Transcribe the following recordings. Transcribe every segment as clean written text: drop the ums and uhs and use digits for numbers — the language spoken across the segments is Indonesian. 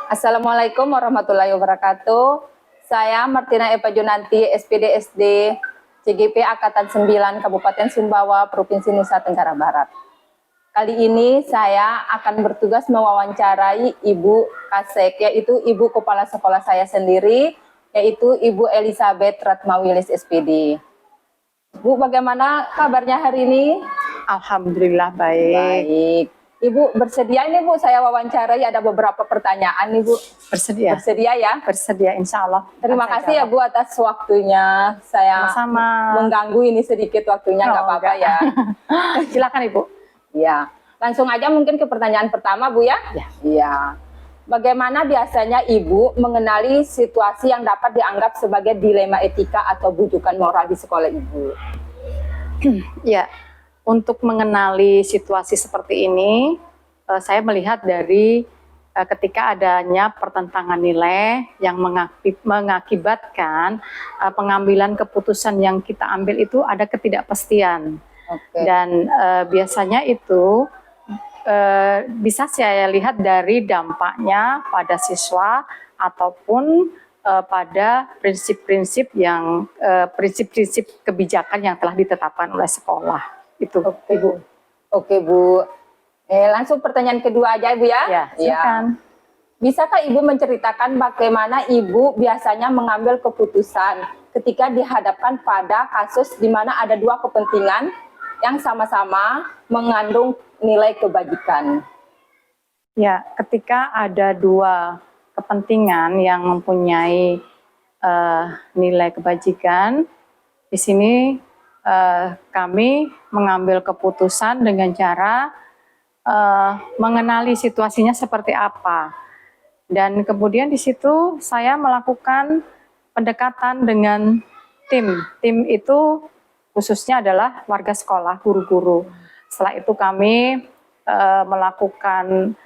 Assalamualaikum warahmatullahi wabarakatuh. Saya Martina Eva Junanti, SPD SD CGP Angkatan 9 Kabupaten Sumbawa, Provinsi Nusa Tenggara Barat. Kali ini saya akan bertugas mewawancarai Ibu Kasek, yaitu Ibu Kepala Sekolah saya sendiri, yaitu Ibu Elizabeth Ratmawilis SPD. Bu, bagaimana kabarnya hari ini? Alhamdulillah baik. Baik. Ibu bersedia ini Bu, saya wawancarai, ada beberapa pertanyaan nih Bu. Bersedia? Bersedia ya? Bersedia insya Allah. Terima kasih ya Bu atas waktunya. Saya sama mengganggu ini sedikit waktunya, nggak apa-apa ya. Silakan Ibu. Ya, langsung aja mungkin ke pertanyaan pertama Bu ya. Iya. Bagaimana biasanya Ibu mengenali situasi yang dapat dianggap sebagai dilema etika atau bujukan moral di sekolah Ibu? Ya, untuk mengenali situasi seperti ini, saya melihat dari ketika adanya pertentangan nilai yang mengakibatkan pengambilan keputusan yang kita ambil itu ada ketidakpastian. Dan biasanya itu bisa saya lihat dari dampaknya pada siswa ataupun pada prinsip-prinsip kebijakan yang telah ditetapkan oleh sekolah. Itu Ibu. Oke Bu. Langsung pertanyaan kedua aja Ibu ya. Ya, silakan. Bisakah Ibu menceritakan bagaimana Ibu biasanya mengambil keputusan ketika dihadapkan pada kasus di mana ada dua kepentingan yang sama-sama mengandung nilai kebajikan? Ya, ketika ada dua kepentingan yang mempunyai nilai kebajikan, di sini kami mengambil keputusan dengan cara mengenali situasinya seperti apa. Dan kemudian di situ saya melakukan pendekatan dengan tim. Tim itu khususnya adalah warga sekolah, guru-guru. Setelah itu kami melakukan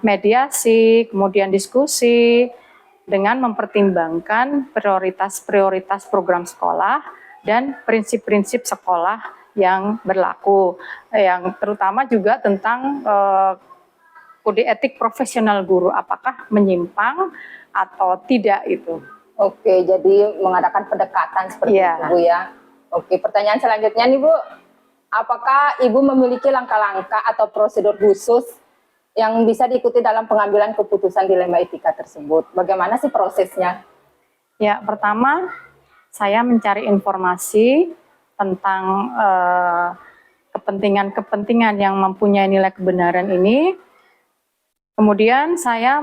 mediasi, kemudian diskusi dengan mempertimbangkan prioritas-prioritas program sekolah dan prinsip-prinsip sekolah yang berlaku, yang terutama juga tentang kode etik profesional guru, apakah menyimpang atau tidak itu. Oke, jadi mengadakan pendekatan seperti itu Bu ya. Oke, pertanyaan selanjutnya nih Bu, apakah Ibu memiliki langkah-langkah atau prosedur khusus yang bisa diikuti dalam pengambilan keputusan dilema etika tersebut? Bagaimana sih prosesnya? Ya, pertama saya mencari informasi tentang kepentingan-kepentingan yang mempunyai nilai kebenaran ini. Kemudian saya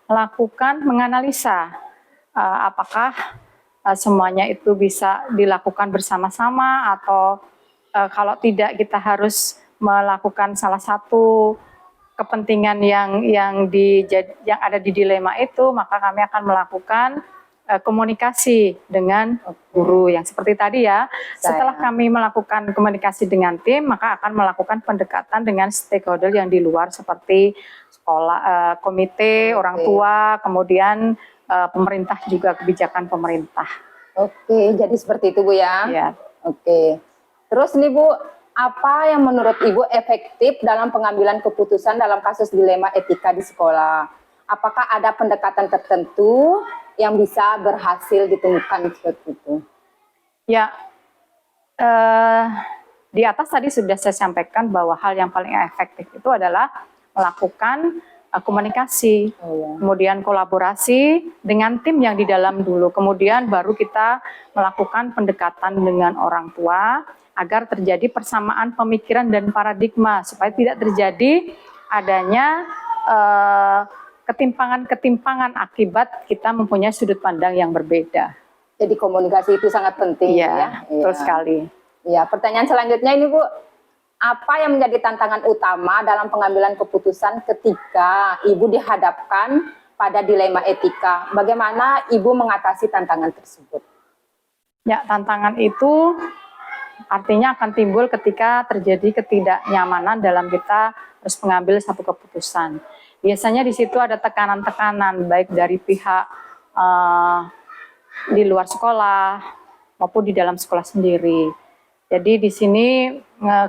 melakukan menganalisa apakah semuanya itu bisa dilakukan bersama-sama atau kalau tidak kita harus melakukan salah satu kepentingan yang ada di dilema itu, maka kami akan melakukan komunikasi dengan guru yang seperti tadi ya. Setelah kami melakukan komunikasi dengan tim, maka akan melakukan pendekatan dengan stakeholder yang di luar seperti sekolah, komite, orang tua, kemudian pemerintah juga, kebijakan pemerintah. Oke, jadi seperti itu Bu ya. Ya. Oke. Terus nih Bu, apa yang menurut Ibu efektif dalam pengambilan keputusan dalam kasus dilema etika di sekolah? Apakah ada pendekatan tertentu yang bisa berhasil ditemukan seperti itu? Ya, di atas tadi sudah saya sampaikan bahwa hal yang paling efektif itu adalah melakukan komunikasi, kemudian kolaborasi dengan tim yang di dalam dulu, kemudian baru kita melakukan pendekatan dengan orang tua agar terjadi persamaan pemikiran dan paradigma supaya tidak terjadi adanya ketimpangan-ketimpangan akibat kita mempunyai sudut pandang yang berbeda. Jadi komunikasi itu sangat penting ya. Betul sekali. Ya, pertanyaan selanjutnya ini Bu, apa yang menjadi tantangan utama dalam pengambilan keputusan ketika Ibu dihadapkan pada dilema etika? Bagaimana Ibu mengatasi tantangan tersebut? Ya, tantangan itu artinya akan timbul ketika terjadi ketidaknyamanan dalam kita harus mengambil satu keputusan. Biasanya di situ ada tekanan-tekanan baik dari pihak di luar sekolah maupun di dalam sekolah sendiri. Jadi di sini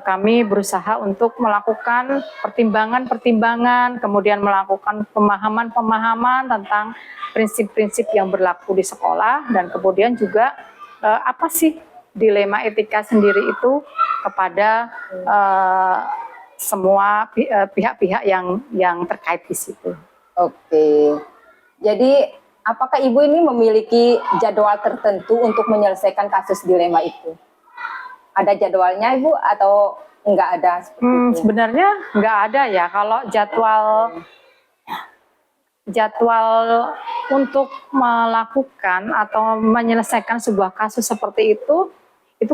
kami berusaha untuk melakukan pertimbangan-pertimbangan, kemudian melakukan pemahaman-pemahaman tentang prinsip-prinsip yang berlaku di sekolah, dan kemudian juga apa sih dilema etika sendiri itu kepada semua pihak-pihak yang terkait di situ. Oke. Jadi apakah Ibu ini memiliki jadwal tertentu untuk menyelesaikan kasus dilema itu? Ada jadwalnya Ibu atau enggak ada seperti itu? Sebenarnya nggak ada ya. Kalau jadwal untuk melakukan atau menyelesaikan sebuah kasus seperti itu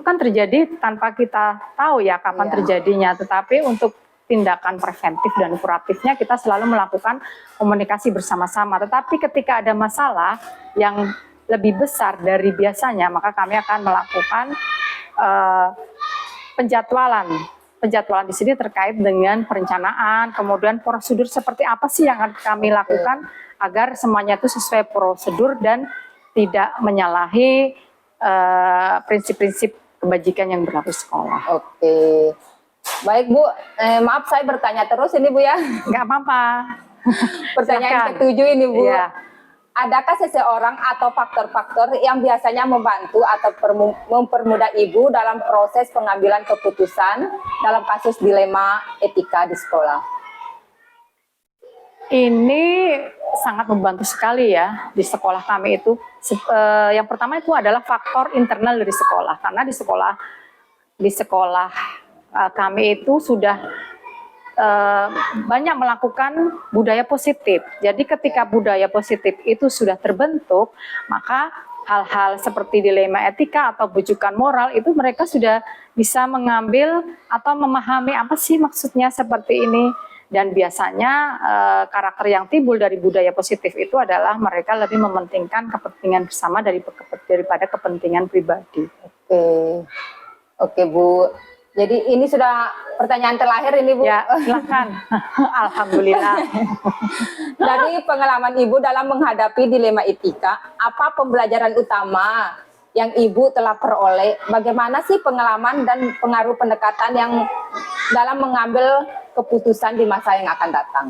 kan terjadi tanpa kita tahu ya kapan Iya. terjadinya. Tetapi untuk tindakan preventif dan kuratifnya kita selalu melakukan komunikasi bersama-sama. Tetapi ketika ada masalah yang lebih besar dari biasanya, maka kami akan melakukan penjadwalan di sini terkait dengan perencanaan, kemudian prosedur seperti apa sih yang akan kami lakukan agar semuanya itu sesuai prosedur dan tidak menyalahi prinsip-prinsip kebajikan yang berlaku di sekolah. Oke. Baik Bu, maaf saya bertanya terus ini Bu ya. Nggak apa-apa. Pertanyaan Silakan. ke-7 ini Bu. Iya. Adakah seseorang atau faktor-faktor yang biasanya membantu atau mempermudah Ibu dalam proses pengambilan keputusan dalam kasus dilema etika di sekolah? Ini sangat membantu sekali ya di sekolah kami itu. Yang pertama itu adalah faktor internal dari sekolah, karena di sekolah kami itu sudah banyak melakukan budaya positif. Jadi ketika budaya positif itu sudah terbentuk, maka hal-hal seperti dilema etika atau bujukan moral itu mereka sudah bisa mengambil atau memahami apa sih maksudnya seperti ini. Dan biasanya karakter yang timbul dari budaya positif itu adalah mereka lebih mementingkan kepentingan bersama daripada kepentingan pribadi. Oke Bu. Jadi ini sudah pertanyaan terakhir ini Bu. Ya, silakan. Alhamdulillah. Dari pengalaman Ibu dalam menghadapi dilema etika, apa pembelajaran utama yang Ibu telah peroleh? Bagaimana sih pengalaman dan pengaruh pendekatan yang dalam mengambil keputusan di masa yang akan datang?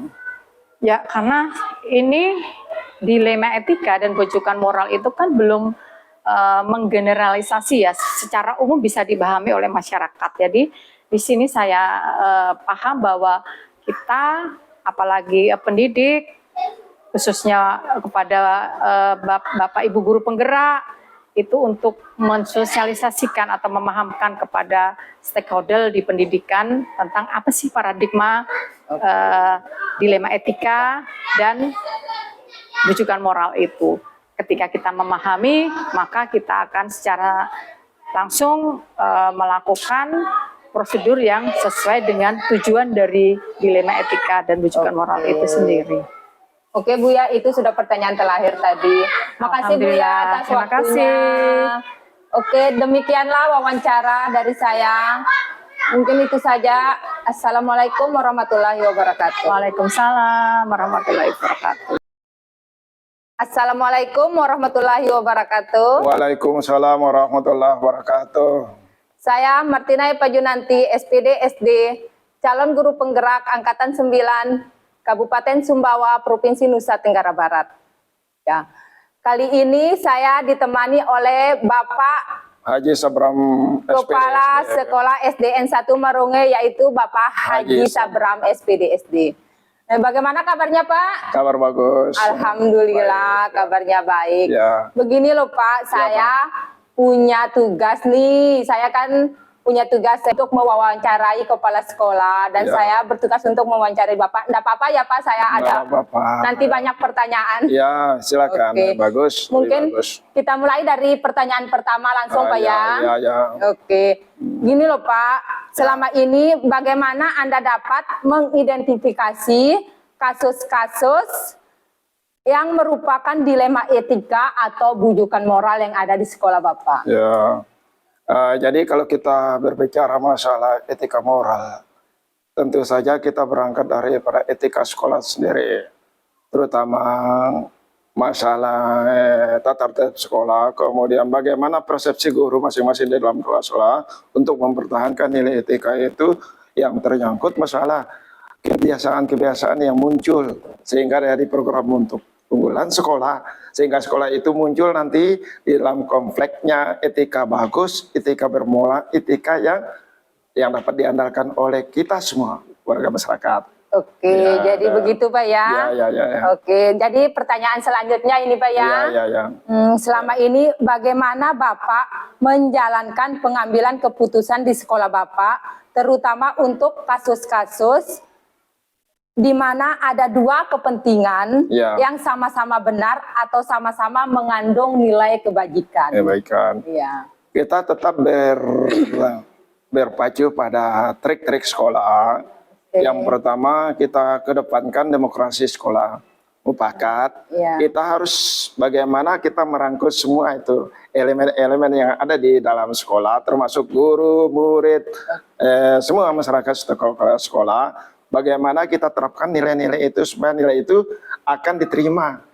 Ya, karena ini dilema etika dan bujukan moral itu kan belum menggeneralisasi ya, secara umum bisa dipahami oleh masyarakat. Jadi di sini saya paham bahwa kita, apalagi pendidik, khususnya kepada Bapak Ibu guru penggerak, itu untuk mensosialisasikan atau memahamkan kepada stakeholder di pendidikan tentang apa sih paradigma dilema etika dan bujukan moral itu. Ketika kita memahami, maka kita akan secara langsung melakukan prosedur yang sesuai dengan tujuan dari dilema etika dan bujukan moral itu sendiri. Oke Bu ya, itu sudah pertanyaan terakhir tadi. Makasih Bu ya atas Terima waktunya. kasih. Oke, demikianlah wawancara dari saya. Mungkin itu saja. Assalamualaikum warahmatullahi wabarakatuh. Waalaikumsalam warahmatullahi wabarakatuh. Assalamualaikum warahmatullahi wabarakatuh. Waalaikumsalam warahmatullahi wabarakatuh. Saya Martina Epajunanti, SPD SD, calon guru penggerak Angkatan 9, Kabupaten Sumbawa, Provinsi Nusa Tenggara Barat. Ya. Kali ini saya ditemani oleh Bapak Haji Sabram Kepala SPD. Sekolah SDN 1 Marunge, yaitu Bapak Haji Sabram SPD SD. Bagaimana kabarnya Pak? Kabar bagus. Alhamdulillah, Baik, ya. kabarnya baik. Ya. Begini loh Pak, saya punya tugas nih. Saya kan punya tugas untuk mewawancarai kepala sekolah dan Ya. saya bertugas untuk mewawancarai Bapak. Nggak apa-apa ya Pak, saya ada Nggak apa-apa. nanti banyak pertanyaan. Ya, silakan. Oke. Bagus. Mungkin bagus. kita mulai dari pertanyaan pertama langsung Pak ya. Ya. Oke, gini loh Pak, selama ini bagaimana Anda dapat mengidentifikasi kasus-kasus yang merupakan dilema etika atau bujukan moral yang ada di sekolah Bapak? Ya. Jadi kalau kita berbicara masalah etika moral, tentu saja kita berangkat dari pada etika sekolah sendiri, terutama masalah tata tertib sekolah, kemudian bagaimana persepsi guru masing-masing di dalam kelas sekolah untuk mempertahankan nilai etika itu yang ternyangkut masalah kebiasaan-kebiasaan yang muncul sehingga dari program untuk unggulan sekolah, sehingga sekolah itu muncul nanti di dalam kompleknya etika bagus, etika bermoral, etika yang dapat diandalkan oleh kita semua warga masyarakat. Oke, Ya, jadi begitu Pak ya. Ya. Oke, jadi pertanyaan selanjutnya ini Pak ya. Ya. Selama ini bagaimana Bapak menjalankan pengambilan keputusan di sekolah Bapak, terutama untuk kasus-kasus di mana ada dua kepentingan Ya. yang sama-sama benar atau sama-sama mengandung nilai kebajikan. Kebaikan. Iya. Kita tetap berpacu pada trik-trik sekolah. Oke. Yang pertama kita kedepankan demokrasi sekolah mufakat. Iya. Kita harus bagaimana kita merangkul semua itu elemen-elemen yang ada di dalam sekolah, termasuk guru, murid, semua masyarakat sekolah. Bagaimana kita terapkan nilai-nilai itu supaya nilai itu akan diterima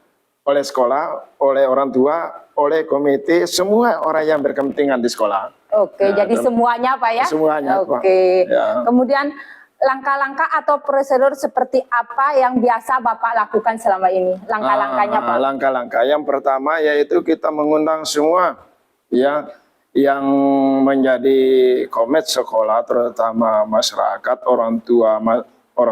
oleh sekolah, oleh orang tua, oleh komite, semua orang yang berkepentingan di sekolah. Oke, Nah, jadi semuanya Pak ya? Semuanya, Pak. Oke. Ya. Kemudian langkah-langkah atau prosedur seperti apa yang biasa Bapak lakukan selama ini? Langkah-langkahnya Pak? Langkah-langkah yang pertama yaitu kita mengundang semua ya yang menjadi komet sekolah, terutama masyarakat, orang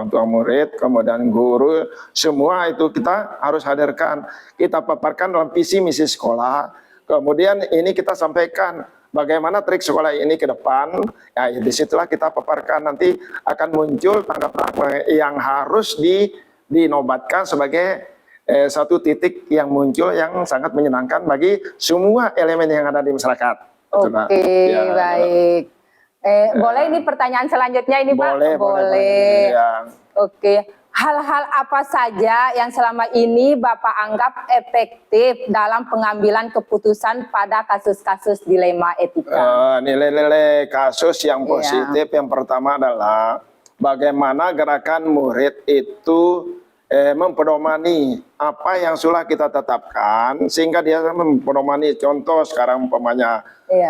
tua murid, kemudian guru, semua itu kita harus hadirkan. Kita paparkan dalam visi misi sekolah. Kemudian ini kita sampaikan bagaimana trik sekolah ini ke depan. Ya, disitulah kita paparkan, nanti akan muncul tanggapan yang harus dinobatkan sebagai satu titik yang muncul yang sangat menyenangkan bagi semua elemen yang ada di masyarakat. Oke, Ya. baik. Boleh ini pertanyaan selanjutnya ini Pak? Boleh. Ya. Oke. Hal-hal apa saja yang selama ini Bapak anggap efektif dalam pengambilan keputusan pada kasus-kasus dilema etika? Nilai-nilai kasus yang positif yang pertama adalah bagaimana gerakan murid itu mempedomani apa yang sudah kita tetapkan sehingga dia mempedomani. Contoh sekarang umpamanya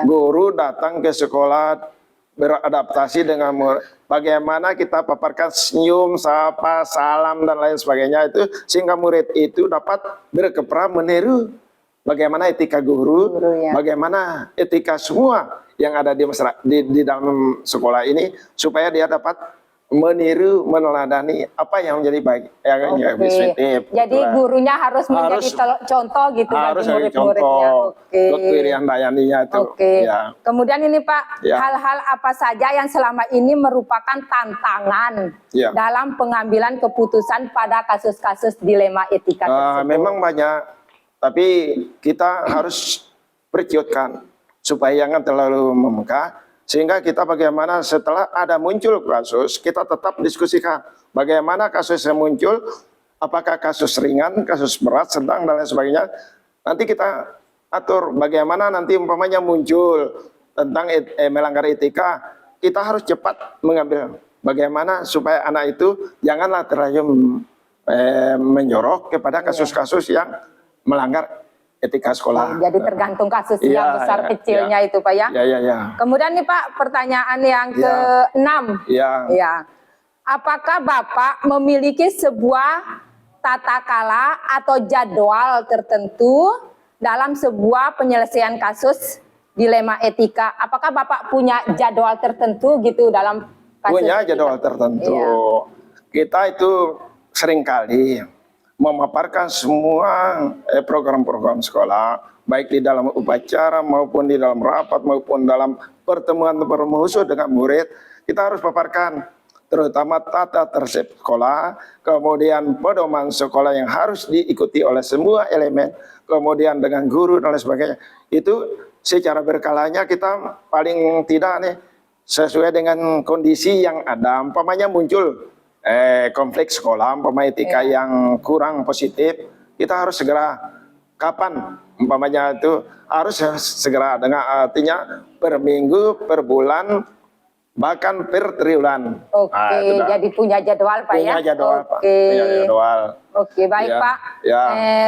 guru datang ke sekolah beradaptasi dengan murid, bagaimana kita paparkan senyum, sapa, salam dan lain sebagainya itu sehingga murid itu dapat berkeperan meniru bagaimana etika guru, bagaimana etika semua yang ada di masyarakat di dalam sekolah ini supaya dia dapat meniru, meneladani apa yang menjadi baik, yang positif. Jadi gurunya harus menjadi contoh gitu bagi murid-muridnya. Oke. Itu. Ya. Kemudian ini Pak, hal-hal apa saja yang selama ini merupakan tantangan dalam pengambilan keputusan pada kasus-kasus dilema etika tersebut? Memang banyak, tapi kita harus perciutkan supaya jangan terlalu memegah. Sehingga kita bagaimana setelah ada muncul kasus, kita tetap diskusikan bagaimana kasus yang muncul, apakah kasus ringan, kasus berat, sedang, dan lain sebagainya. Nanti kita atur bagaimana nanti umpamanya muncul tentang melanggar etika, kita harus cepat mengambil bagaimana supaya anak itu janganlah terlalu menjorok kepada kasus-kasus yang melanggar etika sekolah. Jadi tergantung kasus yang besar kecilnya itu Pak ya. Kemudian nih Pak, pertanyaan yang ke-6. Apakah Bapak memiliki sebuah tata kala atau jadwal tertentu dalam sebuah penyelesaian kasus dilema etika? Apakah Bapak punya jadwal tertentu gitu dalam kasus? Punya jadwal tertentu. Kita itu seringkali memaparkan semua program-program sekolah, baik di dalam upacara maupun di dalam rapat maupun dalam pertemuan khusus dengan murid, kita harus paparkan terutama tata tertib sekolah, kemudian pedoman sekolah yang harus diikuti oleh semua elemen, kemudian dengan guru dan lain sebagainya. Itu secara berkalanya kita paling tidak nih sesuai dengan kondisi yang ada, umpamanya muncul konflik sekolah, umpamanya etika yang kurang positif, kita harus segera kapan umpamanya itu harus segera, dengan artinya per minggu, per bulan, bahkan per triwulan. Oke, Nah, itu dah. jadi punya jadwal Pak Punya ya? jadwal, Pak. Oke. Punya jadwal. Oke, baik Ya, Pak. ya.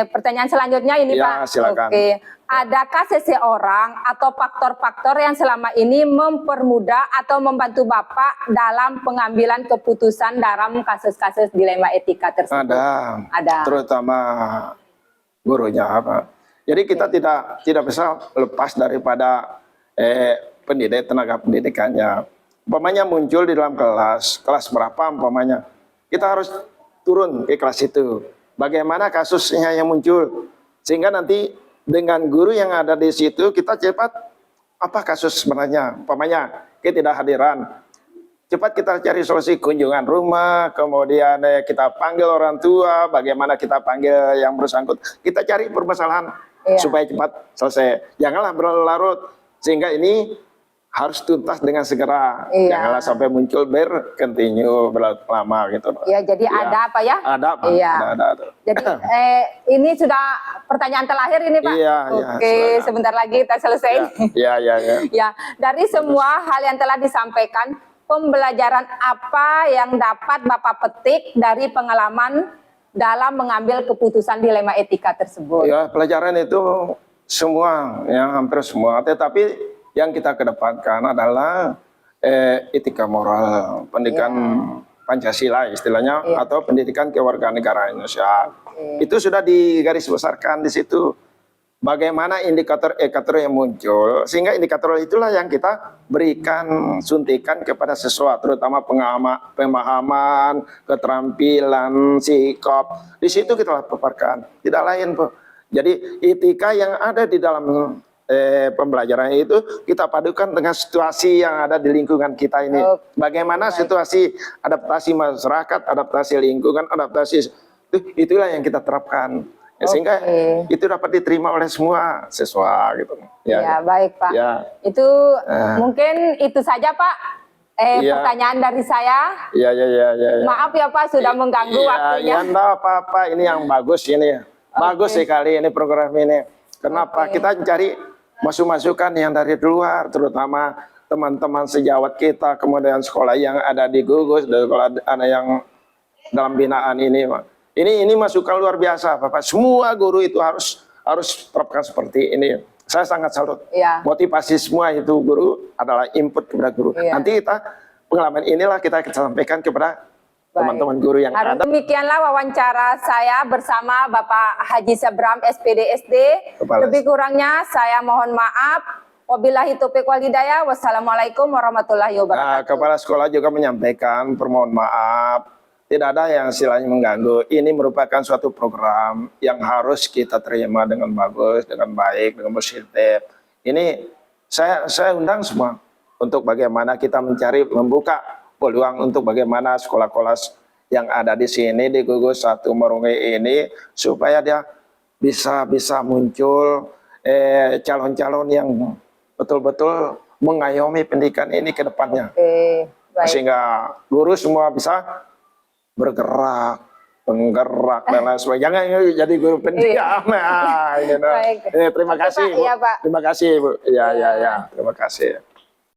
Pertanyaan selanjutnya ini Ya, Pak. silakan. Oke. Adakah seseorang atau faktor-faktor yang selama ini mempermudah atau membantu Bapak dalam pengambilan keputusan dalam kasus-kasus dilema etika tersebut? Ada. Terutama gurunya, Pak. Jadi kita tidak bisa lepas daripada pendidik, tenaga pendidikannya. Umpamanya muncul di dalam kelas berapa umpamanya, kita harus turun ke kelas itu. Bagaimana kasusnya yang muncul, sehingga nanti dengan guru yang ada di situ kita cepat apa kasus sebenarnya, umpamanya ketidakhadiran, cepat kita cari solusi, kunjungan rumah, kemudian kita panggil orang tua, bagaimana kita panggil yang bersangkut, kita cari permasalahan supaya cepat selesai, janganlah berlarut, sehingga ini harus tuntas dengan segera, janganlah sampai muncul berkontinu lama gitu. Iya, jadi ada apa ya? Ada Pak. Iya. Ada. Jadi ini sudah pertanyaan terakhir ini Pak. Iya, Oke, sebentar lagi kita selesai. Iya. Ya, dari semua hal yang telah disampaikan, pembelajaran apa yang dapat Bapak petik dari pengalaman dalam mengambil keputusan dilema etika tersebut? Ya, pelajaran itu semua, yang hampir semua, tetapi yang kita kedepankan adalah etika moral, pendidikan Pancasila istilahnya, atau pendidikan kewarganegaraan Indonesia. Itu sudah digarisbesarkan di situ. Bagaimana indikator-indikator yang muncul, sehingga indikator itulah yang kita berikan, suntikan kepada siswa, terutama pemahaman, keterampilan, sikap. Di situ kita paparkan, tidak lain, Bu. Jadi etika yang ada di dalam pembelajaran itu kita padukan dengan situasi yang ada di lingkungan kita ini. Bagaimana situasi adaptasi masyarakat, adaptasi lingkungan, adaptasi itulah yang kita terapkan. Ya, sehingga itu dapat diterima oleh semua siswa gitu. Ya, baik Pak. Ya. Itu mungkin itu saja Pak. Pertanyaan dari saya. Iya. Maaf ya Pak sudah mengganggu waktunya. Ya, enggak apa-apa. Ini yang bagus ini. Bagus sekali ini program ini. Kenapa? Kita cari masukan yang dari luar, terutama teman-teman sejawat kita, kemudian sekolah yang ada di gugus, sekolah ada yang dalam binaan ini, Pak. Ini masukan luar biasa, Bapak. Semua guru itu harus terapkan seperti ini. Saya sangat salut. Motivasi semua itu guru adalah input kepada guru. Nanti pengalaman inilah kita sampaikan kepada teman-teman guru yang ada. Demikianlah wawancara saya bersama Bapak Haji Sabram SPD SD. Lebih kurangnya saya mohon maaf. Wabillahi taufiq wal hidayah. Wassalamualaikum warahmatullahi wabarakatuh. Nah, kepala sekolah juga menyampaikan permohon maaf. Tidak ada yang istilahnya mengganggu. Ini merupakan suatu program yang harus kita terima dengan bagus, dengan baik, dengan positif. Ini saya undang semua untuk bagaimana kita membuka peluang untuk bagaimana sekolah-sekolah yang ada di sini di gugus 1 Merungi ini supaya dia bisa muncul calon-calon yang betul-betul mengayomi pendidikan ini ke depannya. Sehingga guru semua bisa bergerak, penggerak dan lain sebagainya. Jangan jadi guru pendiam. Terima kasih, Bu. Iya, Pak. Terima kasih, Bu. Ya. Terima kasih.